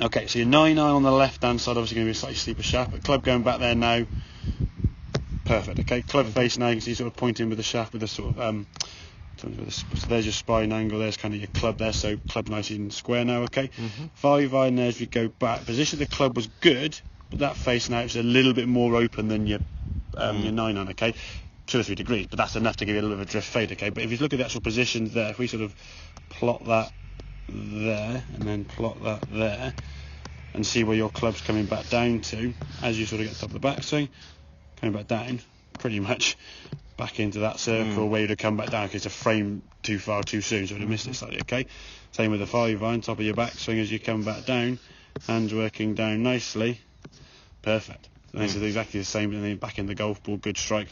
Okay, so your 9-9 on the left-hand side, obviously going to be a slightly steeper shaft, but club going back there now, perfect, okay? Club face now, you can see sort of pointing with the shaft with a sort of, so there's your spine angle, there's kind of your club there, so club nice and square now, okay? 5-iron there as we go back. Position of the club was good, but that face now is a little bit more open than your 9-iron, okay? 2 or 3 degrees, but that's enough to give you a little bit of a drift fade, okay? But if you look at the actual positions there, if we sort of plot that there and then plot that there and see where your club's coming back down to as you sort of get to the top of the backswing, coming back down pretty much back into that circle where you'd have come back down because it's a frame too far too soon, so you'd have missed it slightly, okay? Same with the 5-iron, top of your backswing as you come back down, hands working down nicely, perfect. And this is exactly the same, and then back in the golf ball, good strike.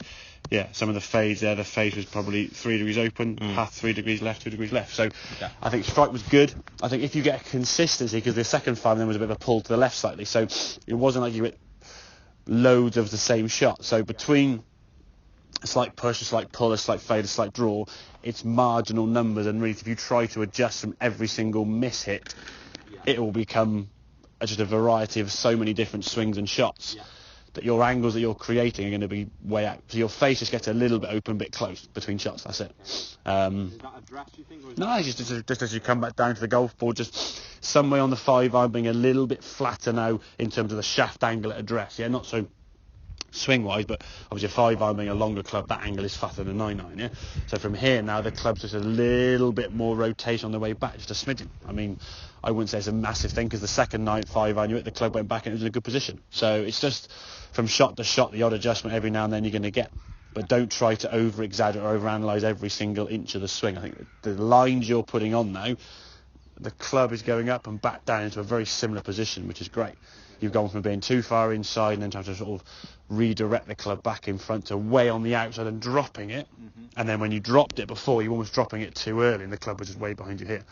Yeah, some of the fades there, the fade was probably 3 degrees open, path 3 degrees left, 2 degrees left. So I think strike was good. I think if you get a consistency, because the second 5 then was a bit of a pull to the left slightly, so it wasn't like you hit loads of the same shot. So between a slight push, a slight pull, a slight fade, a slight draw, it's marginal numbers, and really if you try to adjust from every single miss hit, it will become just a variety of so many different swings and shots. That your angles that you're creating are going to be way out. So your face just gets a little bit open, a bit close between shots, that's it. Is that a draft, you think? Or is no, just as you come back down to the golf ball, just some way on the 5-iron being a little bit flatter now in terms of the shaft angle at address. Yeah, not so swing-wise, but obviously a 5-iron being a longer club, that angle is fatter than a 9-iron, yeah? So from here now, the club's just a little bit more rotation on the way back, just a smidgen. I mean, I wouldn't say it's a massive thing, because the second 5-iron, you hit the club went back and it was in a good position. So it's just from shot to shot, the odd adjustment every now and then you're going to get. But don't try to over-exaggerate or over-analyse every single inch of the swing. I think the lines you're putting on now, the club is going up and back down into a very similar position, which is great. You've gone from being too far inside and then trying to sort of redirect the club back in front to way on the outside and dropping it. And then when you dropped it before, you were almost dropping it too early and the club was just way behind you here.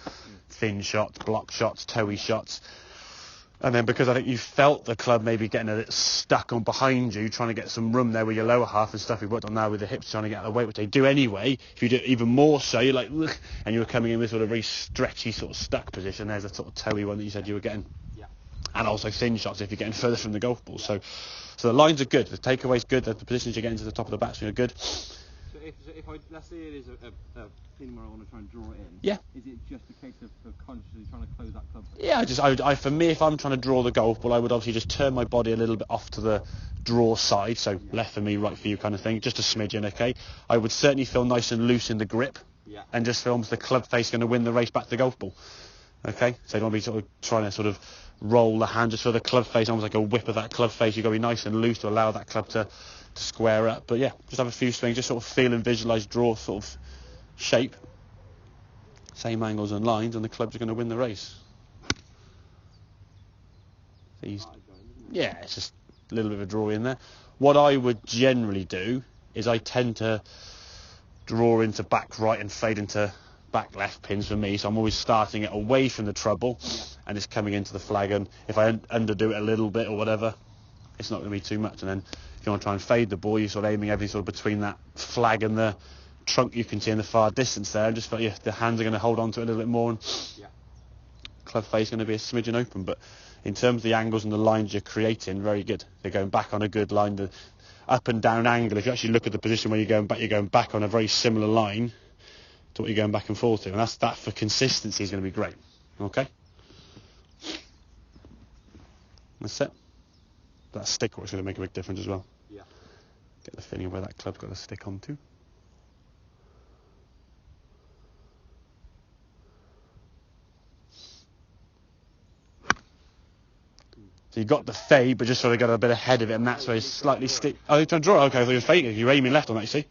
Thin shots, block shots, toey shots. And then because I think you felt the club maybe getting a bit stuck on behind you, trying to get some room there with your lower half and stuff, you've worked on now with the hips trying to get out of the way, which they do anyway. If you do it even more so, you're like, ugh, and you were coming in with sort of very stretchy sort of stuck position. There's a sort of toey one that you said you were getting. And also thin shots if you're getting further from the golf ball. So the lines are good, the takeaway's good, the positions you're getting to the top of the backswing are good. So if I, let's say it is a pin where I want to try and draw it in, yeah. Is it just a case of consciously trying to close that club? Yeah, for me, if I'm trying to draw the golf ball, I would obviously just turn my body a little bit off to the draw side, so left for me, right for you kind of thing, just a smidgen, okay? I would certainly feel nice and loose in the grip, and just feel almost the club face going to win the race back to the golf ball, okay? So you don't want to be sort of trying to sort of roll the hand, just feel the club face, almost like a whip of that club face. You've got to be nice and loose to allow that club to square up. But yeah, just have a few swings, just sort of feel and visualise draw sort of shape. Same angles and lines, and the clubs are going to win the race. Yeah, it's just a little bit of a draw in there. What I would generally do is I tend to draw into back right and fade into back left pins for me, so I'm always starting it away from the treble and it's coming into the flag, and if I underdo it a little bit or whatever, it's not going to be too much. And then if you want to try and fade the ball, you're sort of aiming everything sort of between that flag and the trunk you can see in the far distance there, and just feel, the hands are going to hold on to it a little bit more, and club face is going to be a smidgen open. But in terms of the angles and the lines you're creating, very good. They're going back on a good line. The up and down angle, if you actually look at the position where you're going back on a very similar line to what you're going back and forth to, and that for consistency is going to be great. Okay, that's it. That stick work's going to make a big difference as well. Yeah. Get the feeling of where that club's got to stick on to. So you got the fade, but just sort of got a bit ahead of it, and that's where it's slightly stick. Oh, you're trying to draw it? Okay, I thought you were fading. You're aiming left on that, you see. Okay.